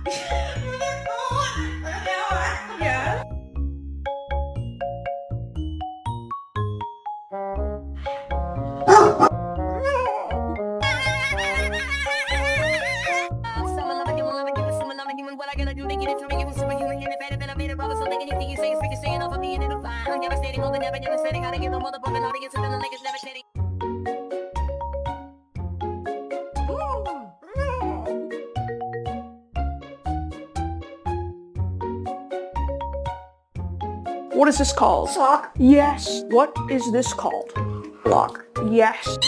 Yeah. What I gotta do to get it to make it superhuman, get it better than a better brother. So thinking you say it's freaking saying off of me and it'll fine. I'm devastating, all the never devastating. Gotta get no motherfucking audience and then the niggas devastating. What is this called? Sock. Yes. What is this called? Block. Yes.